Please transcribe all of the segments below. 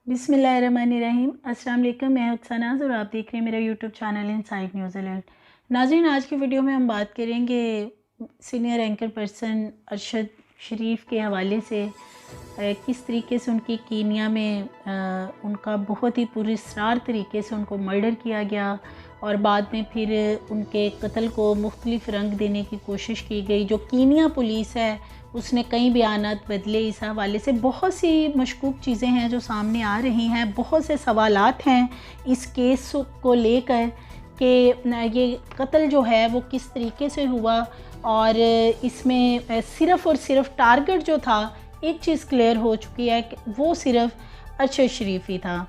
बिस्मिल्लाहिर्रहमानिर्रहीम। अस्सलाम वालेकुम। मैं अक्सनाज़ और आप देख रहे हैं मेरा YouTube channel inside news alert. नाज़रीन, आज की वीडियो में हम बात करेंगे सीनियर एंकर पर्सन अरशद शरीफ के हवाले से किस तरीके से उनकी कीनिया में उनका बहुत ही पुरस्रार तरीके से उनको मर्डर किया गया और बाद में फिर उनके कत्ल को मुख्तलिफ रंग देने की कोशिश की गई। जो कीनिया पुलिस है उसने कई बयानात बदले। इस हवाले से बहुत सी मशकूक चीज़ें हैं जो सामने आ रही हैं। बहुत से सवालात हैं इस केस को लेकर कि ये कत्ल जो है वो किस तरीके से हुआ और इसमें सिर्फ़ और सिर्फ टारगेट जो था, एक चीज़ क्लियर हो चुकी है कि वो सिर्फ अरशद शरीफ ही था।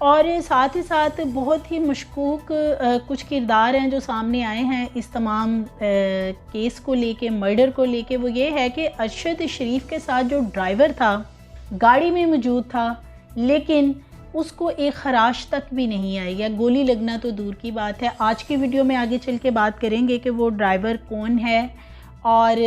और साथ ही साथ बहुत ही मशकूक कुछ किरदार हैं जो सामने आए हैं इस तमाम केस को लेके, मर्डर को लेके। वो ये है कि अरशद शरीफ के साथ जो ड्राइवर था गाड़ी में मौजूद था, लेकिन उसको एक खराश तक भी नहीं आई, या गोली लगना तो दूर की बात है। आज की वीडियो में आगे चल के बात करेंगे कि वो ड्राइवर कौन है और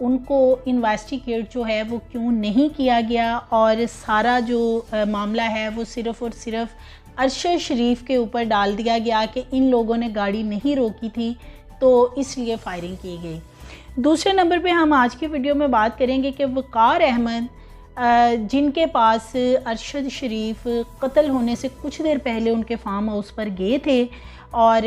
उनको इन्वेस्टिगेट जो है वो क्यों नहीं किया गया, और सारा जो मामला है वो सिर्फ़ और सिर्फ अरशद शरीफ के ऊपर डाल दिया गया कि इन लोगों ने गाड़ी नहीं रोकी थी तो इसलिए फ़ायरिंग की गई। दूसरे नंबर पे हम आज की वीडियो में बात करेंगे कि वक़ार अहमद, जिनके पास अरशद शरीफ कत्ल होने से कुछ देर पहले उनके फार्म हाउस पर गए थे और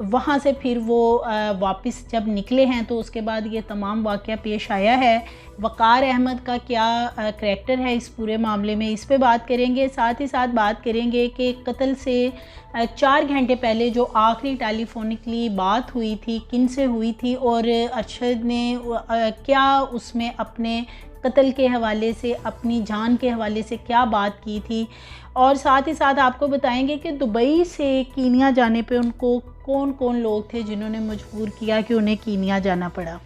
वहाँ से फिर वो वापस जब निकले हैं तो उसके बाद ये तमाम वाक़या पेश आया है। वक़ार अहमद का क्या करैक्टर है इस पूरे मामले में, इस पे बात करेंगे। साथ ही साथ बात करेंगे कि कत्ल से 4 घंटे पहले जो आखिरी टेलीफोनिकली बात हुई थी किन से हुई थी और अरशद ने क्या उसमें अपने कत्ल के हवाले से, अपनी जान के हवाले से क्या बात की थी। और साथ ही साथ आपको बताएंगे कि दुबई से कीनिया जाने पे उनको कौन कौन लोग थे जिन्होंने मजबूर किया कि उन्हें कीनिया जाना पड़ा।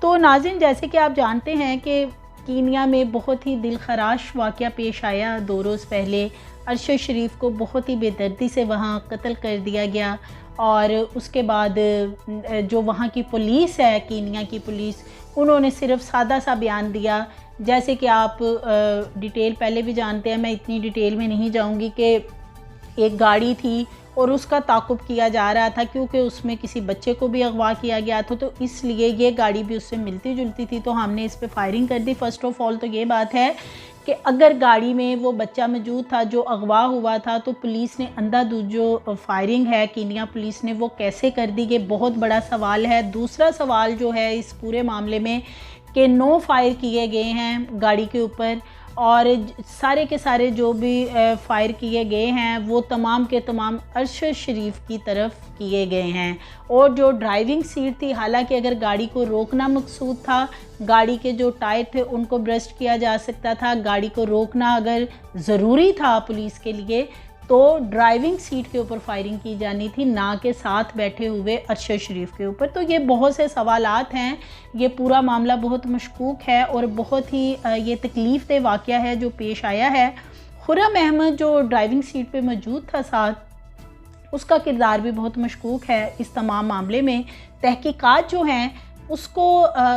तो नाज़रीन, जैसे कि आप जानते हैं कि कीनिया में बहुत ही दिलखराश वाक़या पेश आया 2 रोज़ पहले। अरशद शरीफ को बहुत ही बेदर्दी से वहाँ कत्ल कर दिया गया और उसके बाद जो वहाँ की पुलिस है, कीनिया की पुलिस, उन्होंने सिर्फ सादा सा बयान दिया। जैसे कि आप डिटेल पहले भी जानते हैं, मैं इतनी डिटेल में नहीं जाऊंगी, कि एक गाड़ी थी और उसका ताक़ुब किया जा रहा था क्योंकि उसमें किसी बच्चे को भी अगवा किया गया था, तो इसलिए ये गाड़ी भी उससे मिलती जुलती थी, तो हमने इस पे फायरिंग कर दी। फ़र्स्ट ऑफ़ ऑल तो ये बात है कि अगर गाड़ी में वो बच्चा मौजूद था जो अगवा हुआ था तो पुलिस ने अंधाधुंध जो फायरिंग है कीनिया पुलिस ने वो कैसे कर दी, ये बहुत बड़ा सवाल है। दूसरा सवाल जो है इस पूरे मामले में कि 9 फायर किए गए हैं गाड़ी के ऊपर और सारे के सारे जो भी फायर किए गए हैं वो तमाम के तमाम अरशद शरीफ की तरफ किए गए हैं। और जो ड्राइविंग सीट थी, हालांकि अगर गाड़ी को रोकना मकसूद था, गाड़ी के जो टायर थे उनको ब्रस्ट किया जा सकता था, गाड़ी को रोकना अगर ज़रूरी था पुलिस के लिए तो ड्राइविंग सीट के ऊपर फायरिंग की जानी थी, ना कि साथ बैठे हुए अरशद शरीफ के ऊपर। तो ये बहुत से सवालात हैं। ये पूरा मामला बहुत मशकूक है और बहुत ही ये तकलीफ़ दे वाक़या है जो पेश आया है। खुर्रम अहमद जो ड्राइविंग सीट पे मौजूद था साथ, उसका किरदार भी बहुत मशकूक है इस तमाम मामले में। तहकीकात जो हैं उसको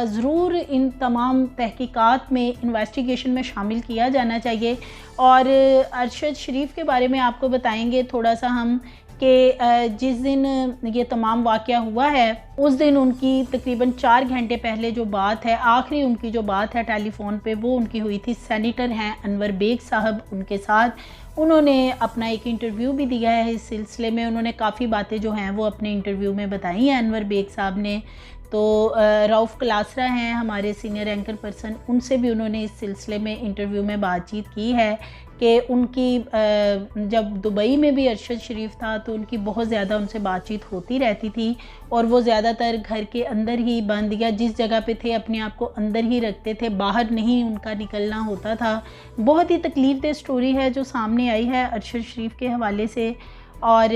ज़रूर इन तमाम तहकीकात में, इन्वेस्टिगेशन में शामिल किया जाना चाहिए। और अरशद शरीफ के बारे में आपको बताएंगे थोड़ा सा हम कि जिस दिन ये तमाम वाक़या हुआ है उस दिन उनकी तकरीबन 4 घंटे पहले जो बात है, आखिरी उनकी जो बात है टेलीफ़ोन पे, वो उनकी हुई थी सेनेटर हैं अनवर बेग साहब उनके साथ। उन्होंने अपना एक इंटरव्यू भी दिया है इस सिलसिले में। उन्होंने काफ़ी बातें जो हैं वो अपने इंटरव्यू में बताई हैं अनवर बेग साहब ने। तो रऊफ़ क्लासरा हैं हमारे सीनियर एंकर पर्सन, उनसे भी उन्होंने इस सिलसिले में इंटरव्यू में बातचीत की है कि उनकी जब दुबई में भी अरशद शरीफ था तो उनकी बहुत ज़्यादा उनसे बातचीत होती रहती थी और वो ज़्यादातर घर के अंदर ही बंद, या जिस जगह पे थे अपने आप को अंदर ही रखते थे, बाहर नहीं उनका निकलना होता था। बहुत ही तकलीफ़देह स्टोरी है जो सामने आई है अरशद शरीफ के हवाले से, और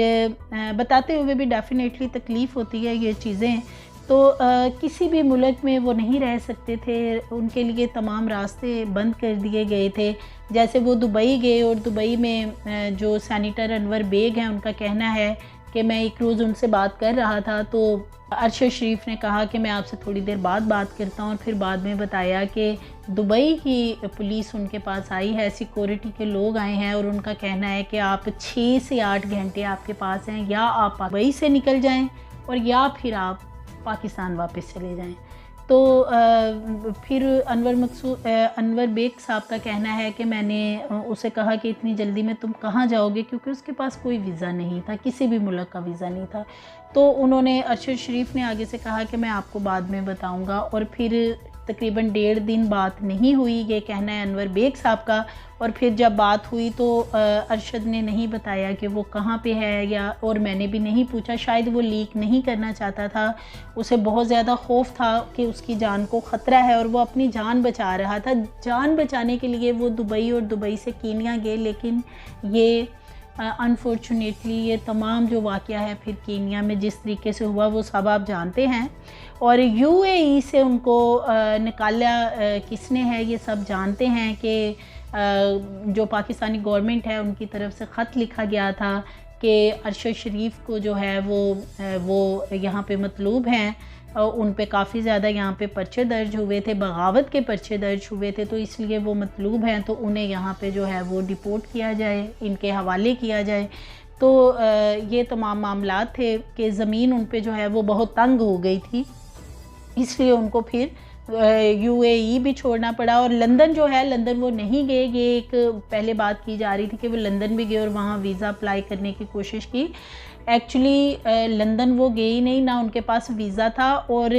बताते हुए भी डेफ़िनेटली तकलीफ़ होती है ये चीज़ें। तो किसी भी मुल्क में वो नहीं रह सकते थे, उनके लिए तमाम रास्ते बंद कर दिए गए थे। जैसे वो दुबई गए और दुबई में जो सेनेटर अनवर बेग हैं उनका कहना है कि मैं एक रोज़ उनसे बात कर रहा था तो अरशद शरीफ ने कहा कि मैं आपसे थोड़ी देर बाद बात करता हूँ, और फिर बाद में बताया कि दुबई की पुलिस उनके पास आई है, सिक्योरिटी के लोग आए हैं और उनका कहना है कि आप 6 से 8 घंटे आपके पास हैं, या आप दुबई से निकल जाएं और या फिर आप पाकिस्तान वापस चले जाएं। तो फिर अनवर बेग साहब का कहना है कि मैंने उसे कहा कि इतनी जल्दी में तुम कहाँ जाओगे, क्योंकि उसके पास कोई वीज़ा नहीं था, किसी भी मुल्क का वीज़ा नहीं था। तो उन्होंने अरशद शरीफ ने आगे से कहा कि मैं आपको बाद में बताऊंगा, और फिर तकरीबन 1.5 दिन बात नहीं हुई, ये कहना है अनवर बेग साहब का। और फिर जब बात हुई तो अरशद ने नहीं बताया कि वो कहाँ पे है, या और मैंने भी नहीं पूछा, शायद वो लीक नहीं करना चाहता था, उसे बहुत ज़्यादा खौफ था कि उसकी जान को ख़तरा है और वो अपनी जान बचा रहा था। जान बचाने के लिए वो दुबई और दुबई से कीनिया गए, लेकिन ये अनफॉर्चुनेटली ये तमाम जो वाक़या है फिर कीनिया में जिस तरीके से हुआ वो सब आप जानते हैं। और यूएई से उनको निकाला किसने है ये सब जानते हैं कि जो पाकिस्तानी गवर्नमेंट है उनकी तरफ से ख़त लिखा गया था कि अरशद शरीफ को जो है वो यहाँ पे मतलूब हैं, उन पे काफ़ी ज़्यादा यहाँ पे पर्चे दर्ज हुए थे, बगावत के पर्चे दर्ज हुए थे, तो इसलिए वो मतलूब हैं, तो उन्हें यहाँ पे जो है वो डिपोर्ट किया जाए, इनके हवाले किया जाए। तो ये तमाम मामलात थे कि ज़मीन उन पे जो है वो बहुत तंग हो गई थी, इसलिए उनको फिर यूएई भी छोड़ना पड़ा। और लंदन जो है, लंदन वो नहीं गए, ये एक पहले बात की जा रही थी कि वो लंदन भी गए और वहाँ वीज़ा अप्लाई करने की कोशिश की। एक्चुअली लंदन वो गए ही नहीं, ना उनके पास वीज़ा था, और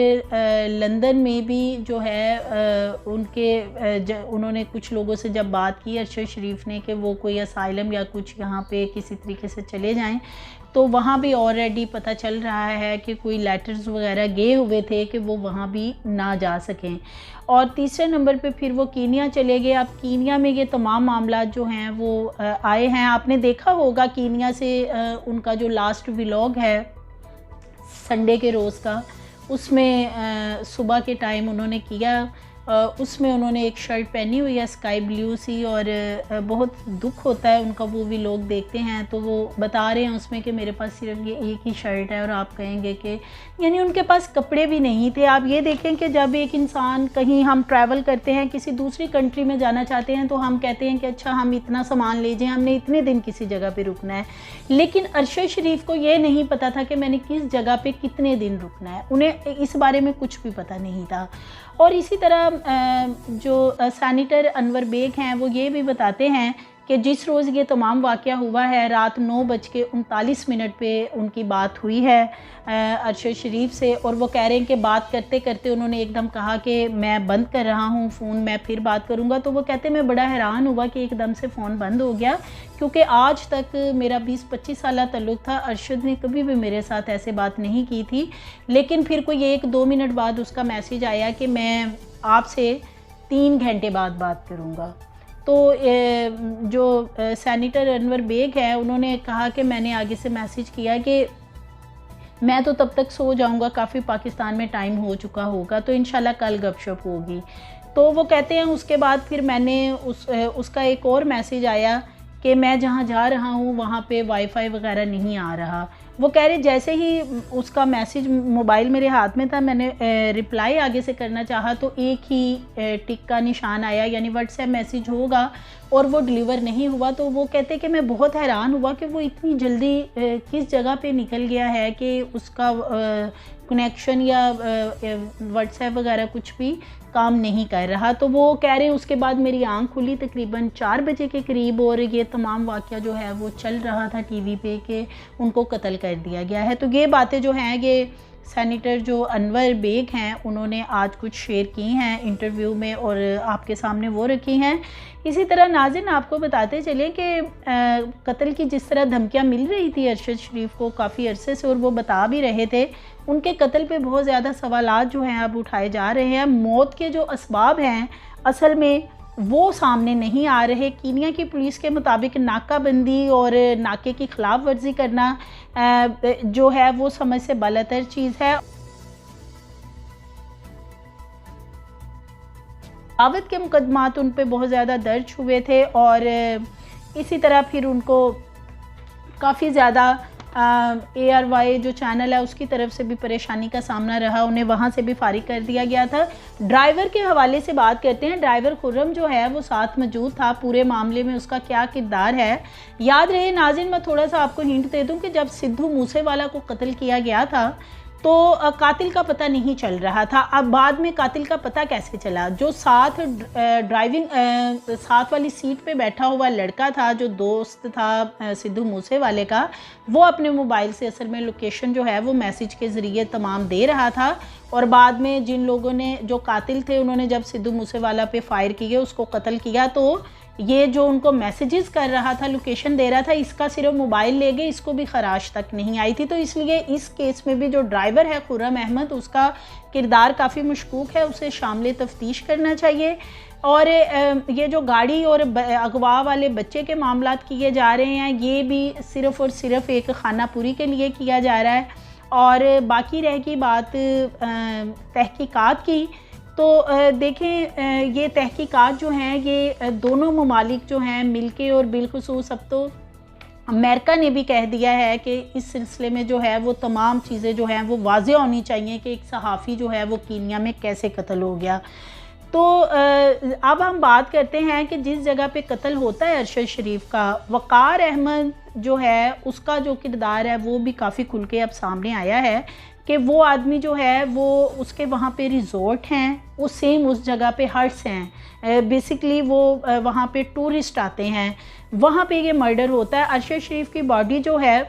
लंदन में भी जो है उन्होंने कुछ लोगों से जब बात की अरशद शरीफ ने कि वो कोई असाइलम या कुछ यहाँ पे किसी तरीके से चले जाएं, तो वहाँ भी ऑलरेडी पता चल रहा है कि कोई लेटर्स वगैरह गए हुए थे कि वो वहाँ भी ना जा सकें। और तीसरे नंबर पे फिर वो कीनिया चले गए। अब कीनिया में ये तमाम मामला जो हैं वो आए हैं, आपने देखा होगा कीनिया से उनका जो लास्ट व्लॉग है संडे के रोज़ का, उसमें सुबह के टाइम उन्होंने किया, उसमें उन्होंने एक शर्ट पहनी हुई है स्काई ब्लू सी, और बहुत दुख होता है उनका, वो भी लोग देखते हैं तो वो बता रहे हैं उसमें कि मेरे पास सिर्फ ये एक ही शर्ट है, और आप कहेंगे कि यानी उनके पास कपड़े भी नहीं थे। आप ये देखें कि जब एक इंसान कहीं हम ट्रैवल करते हैं, किसी दूसरी कंट्री में जाना चाहते हैं, तो हम कहते हैं कि अच्छा हम इतना सामान ले जाएं, हमने इतने दिन किसी जगह पे रुकना है, लेकिन अरशद शरीफ को ये नहीं पता था कि मैंने किस जगह पे कितने दिन रुकना है, उन्हें इस बारे में कुछ भी पता नहीं था। और इसी तरह जो सैनिटर अनवर बेग हैं वो ये भी बताते हैं कि जिस रोज़ ये तमाम वाक़या हुआ है रात 9:39 पे उनकी बात हुई है अरशद शरीफ से, और वो कह रहे हैं कि बात करते करते उन्होंने एकदम कहा कि मैं बंद कर रहा हूँ फ़ोन, मैं फिर बात करूँगा। तो वो कहते मैं बड़ा हैरान हुआ कि एकदम से फ़ोन बंद हो गया, क्योंकि आज तक मेरा 20-25 साल ताल्लुक़ था, अरशद ने कभी भी मेरे साथ ऐसे बात नहीं की थी। लेकिन फिर कोई 1-2 मिनट बाद उसका मैसेज आया कि मैं आपसे 3 घंटे बाद बात करूँगा। तो जो सैनिटर अनवर बेग है उन्होंने कहा कि मैंने आगे से मैसेज किया कि मैं तो तब तक सो जाऊंगा, काफ़ी पाकिस्तान में टाइम हो चुका होगा, तो इंशाल्लाह कल गपशप होगी। तो वो कहते हैं उसके बाद फिर मैंने उसका एक और मैसेज आया कि मैं जहाँ जा रहा हूँ वहाँ पे वाईफाई वगैरह नहीं आ रहा। वो कह रहे जैसे ही उसका मैसेज मोबाइल मेरे हाथ में था, मैंने रिप्लाई आगे से करना चाहा तो एक ही टिक का निशान आया, यानी व्हाट्सएप मैसेज होगा और वो डिलीवर नहीं हुआ। तो वो कहते कि मैं बहुत हैरान हुआ कि वो इतनी जल्दी किस जगह पे निकल गया है कि उसका कनेक्शन या व्हाट्सएप वगैरह कुछ भी काम नहीं कर रहा। तो वो कह रहे हैं उसके बाद मेरी आंख खुली तकरीबन 4 बजे के करीब, और ये तमाम वाक़या जो है वो चल रहा था टीवी पे कि उनको कत्ल कर दिया गया है। तो ये बातें जो हैं ये सैनिटर जो अनवर बेग हैं उन्होंने आज कुछ शेयर की हैं इंटरव्यू में और आपके सामने वो रखी हैं। इसी तरह नाज़रीन आपको बताते चले कि कत्ल की जिस तरह धमकियां मिल रही थी अरशद शरीफ को काफ़ी अरसे से, और वो बता भी रहे थे, उनके कत्ल पे बहुत ज़्यादा सवालात जो हैं अब उठाए जा रहे हैं। मौत के जो असबाब हैं असल में वो सामने नहीं आ रहे। कीनिया की पुलिस के मुताबिक नाकाबंदी और नाके की खिलाफ वर्जी करना जो है वो समझ से बालातर चीज़ है। बगावत के मुकदमात उन पे बहुत ज़्यादा दर्ज हुए थे और इसी तरह फिर उनको काफ़ी ज़्यादा ARY जो चैनल है उसकी तरफ से भी परेशानी का सामना रहा, उन्हें वहाँ से भी फारिग कर दिया गया था। ड्राइवर के हवाले से बात करते हैं। ड्राइवर खुर्रम जो है वो साथ मौजूद था, पूरे मामले में उसका क्या किरदार है। याद रहे नाज़रीन, मैं थोड़ा सा आपको हिंट दे दूँ कि जब सिद्धू मूसेवाला को कत्ल किया गया था तो कातिल का पता नहीं चल रहा था। अब बाद में कातिल का पता कैसे चला? जो साथ वाली सीट पे बैठा हुआ लड़का था, जो दोस्त था सिद्धू मूसेवाले का, वो अपने मोबाइल से असल में लोकेशन जो है वो मैसेज के ज़रिए तमाम दे रहा था। और बाद में जिन लोगों ने, जो कातिल थे, उन्होंने जब सिद्धू मूसेवाला पे फायर किए, उसको कत्ल किया, तो ये जो उनको मैसेजेस कर रहा था, लोकेशन दे रहा था, इसका सिर्फ मोबाइल ले गए, इसको भी खराश तक नहीं आई थी। तो इसलिए इस केस में भी जो ड्राइवर है खुर्रम अहमद, उसका किरदार काफ़ी मशकूक है, उसे शामिल तफ्तीश करना चाहिए। और ये जो गाड़ी और अगवा वाले बच्चे के मामलात किए जा रहे हैं, ये भी सिर्फ़ और सिर्फ एक खानापुरी के लिए किया जा रहा है। और बाकी रह गई बात तहकीकात की, तो देखें ये तहकीकात जो हैं ये दोनों ममालिक जो हैं मिलके, और बिलखुसूस अब तो अमेरिका ने भी कह दिया है कि इस सिलसिले में जो है वो तमाम चीज़ें जो हैं वो वाज़ेह होनी चाहिए कि एक सहाफ़ी जो है वो कीनिया में कैसे कत्ल हो गया। तो अब हम बात करते हैं कि जिस जगह पे कत्ल होता है अरशद शरीफ का, वक़ार अहमद जो है उसका जो किरदार है वो भी काफ़ी खुल के अब सामने आया है कि वो आदमी जो है वो, उसके वहाँ पे रिज़ॉर्ट हैं, वो सेम उस जगह पे हट्स हैं, बेसिकली वो वहाँ पे टूरिस्ट आते हैं, वहाँ पे ये मर्डर होता है। अरशद शरीफ की बॉडी जो है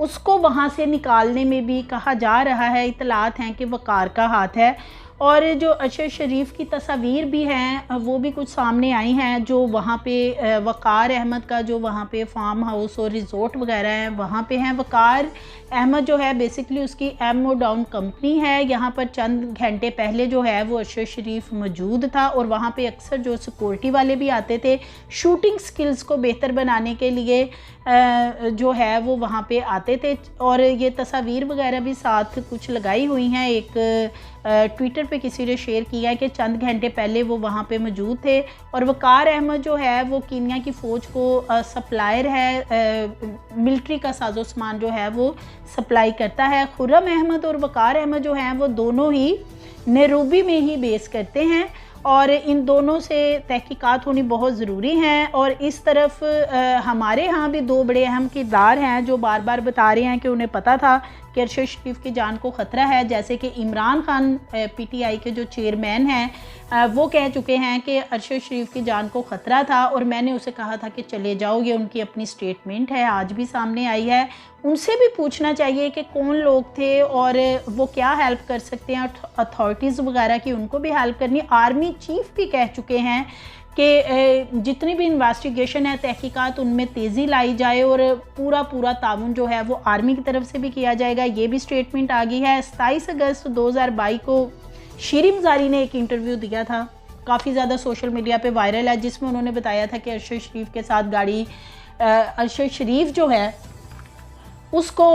उसको वहाँ से निकालने में भी कहा जा रहा है, इतलात हैं कि वक़ार का हाथ है। और जो अरशद शरीफ की तस्वीर भी हैं वो भी कुछ सामने आई हैं, जो वहाँ पे वक़ार अहमद का जो वहाँ पे फार्म हाउस और रिज़ॉर्ट वगैरह हैं वहाँ पे हैं। वक़ार अहमद जो है बेसिकली उसकी एमओ डाउन कंपनी है। यहाँ पर चंद घंटे पहले जो है वो अरशद शरीफ मौजूद था, और वहाँ पे अक्सर जो सिक्योरिटी वाले भी आते थे शूटिंग स्किल्स को बेहतर बनाने के लिए, जो है वो वहाँ पे आते थे। और ये तस्वीर वगैरह भी साथ कुछ लगाई हुई हैं, एक ट्विटर पे किसी ने शेयर किया है कि चंद घंटे पहले वो वहाँ पे मौजूद थे। और वक़ार अहमद जो है वो कीनिया की फ़ौज को सप्लायर है, मिलिट्री का साजो सामान जो है वो सप्लाई करता है। खुर्रम अहमद और वक़ार अहमद जो हैं वो दोनों ही नैरोबी में ही बेस करते हैं, और इन दोनों से तहकीकात होनी बहुत ज़रूरी हैं। और इस तरफ हमारे यहाँ भी दो बड़े अहम किरदार हैं जो बार बार बता रहे हैं कि उन्हें पता था कि अरशद शरीफ की जान को ख़तरा है, जैसे कि इमरान खान PTI के जो चेयरमैन हैं वो कह चुके हैं कि अरशद शरीफ की जान को ख़तरा था, और मैंने उसे कहा था कि चले जाओ। ये उनकी अपनी स्टेटमेंट है, आज भी सामने आई है। उनसे भी पूछना चाहिए कि कौन लोग थे और वो क्या हेल्प कर सकते हैं, अथॉरिटीज़ वगैरह की उनको भी हेल्प करनी। आर्मी चीफ भी कह चुके हैं कि जितनी भी इन्वेस्टिगेशन है, तहकीकात, उनमें तेज़ी लाई जाए, और पूरा ताउन जो है वो आर्मी की तरफ से भी किया जाएगा। ये भी स्टेटमेंट आ गई है। 27 अगस्त 2022 को शीरी मज़ारी ने एक इंटरव्यू दिया था, काफ़ी ज़्यादा सोशल मीडिया पे वायरल है, जिसमें उन्होंने बताया था कि अरशद शरीफ के साथ गाड़ी, अरशद शरीफ जो है उसको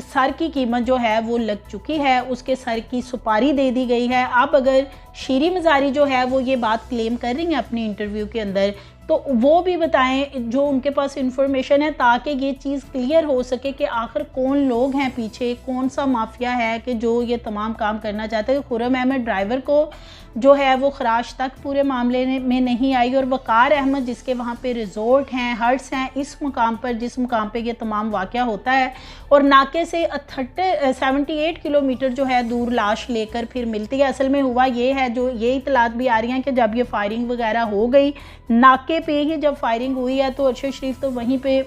सर की कीमत जो है वो लग चुकी है, उसके सर की सुपारी दे दी गई है। अब अगर शीरी मज़ारी जो है वो ये बात क्लेम कर रही हैं अपने इंटरव्यू के अंदर, तो वो भी बताएं जो उनके पास इंफॉर्मेशन है, ताकि ये चीज़ क्लियर हो सके कि आखिर कौन लोग हैं पीछे, कौन सा माफिया है कि जो ये तमाम काम करना चाहते हैं। खुर्रम अहमद ड्राइवर को जो है वो खराश तक पूरे मामले में नहीं आई, और वक़ार अहमद जिसके वहाँ पे रिज़ॉर्ट हैं, हट्स हैं, इस मुकाम पर, जिस मुकाम पे ये तमाम वाक़या होता है, और नाके से 78 किलोमीटर जो है दूर लाश लेकर फिर मिलती है। असल में हुआ ये है, जो ये इतलात भी आ रही हैं कि जब ये फायरिंग वगैरह हो गई, नाके पे ही जब फायरिंग हुई है, तो अरशद शरीफ तो वहीं पे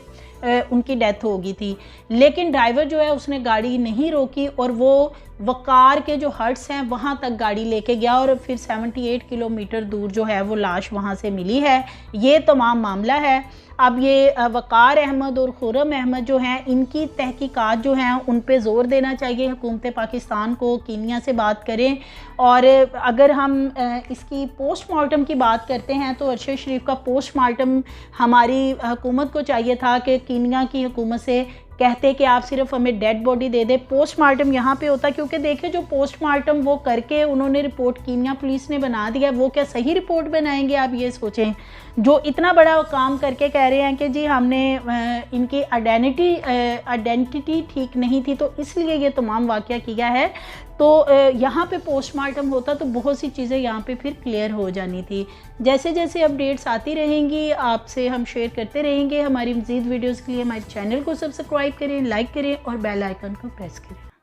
उनकी डेथ हो गई थी, लेकिन ड्राइवर जो है उसने गाड़ी नहीं रोकी, और वो वक़ार के जो हट्स हैं वहाँ तक गाड़ी लेके गया, और फिर 78 किलोमीटर दूर जो है वो लाश वहाँ से मिली है। ये तमाम मामला है। अब ये वक़ार अहमद और खुर्रम अहमद जो हैं, इनकी तहकीकात जो हैं उन पे ज़ोर देना चाहिए हुकूमत पाकिस्तान को। कीनिया से बात करें, और अगर हम इसकी पोस्टमार्टम की बात करते हैं तो अरशद शरीफ का पोस्टमार्टम हमारी हुकूमत को चाहिए था कि कीनिया की हुकूमत से कहते कि आप सिर्फ हमें डेड बॉडी दे दें। पोस्टमार्टम यहाँ पे होता, क्योंकि देखिए जो पोस्टमार्टम वो करके उन्होंने रिपोर्ट कीनिया पुलिस ने बना दिया, वो क्या सही रिपोर्ट बनाएंगे? आप ये सोचें, जो इतना बड़ा काम करके कह रहे हैं कि जी हमने इनकी आइडेंटिटी ठीक नहीं थी तो इसलिए ये तमाम वाक़या किया है। तो यहाँ पे पोस्टमार्टम होता तो बहुत सी चीज़ें यहाँ पे फिर क्लियर हो जानी थी। जैसे जैसे अपडेट्स आती रहेंगी आपसे हम शेयर करते रहेंगे। हमारी मज़ीद वीडियोज़ के लिए हमारे चैनल को सब्सक्राइब करें, लाइक करें और बेल आइकन को प्रेस करें।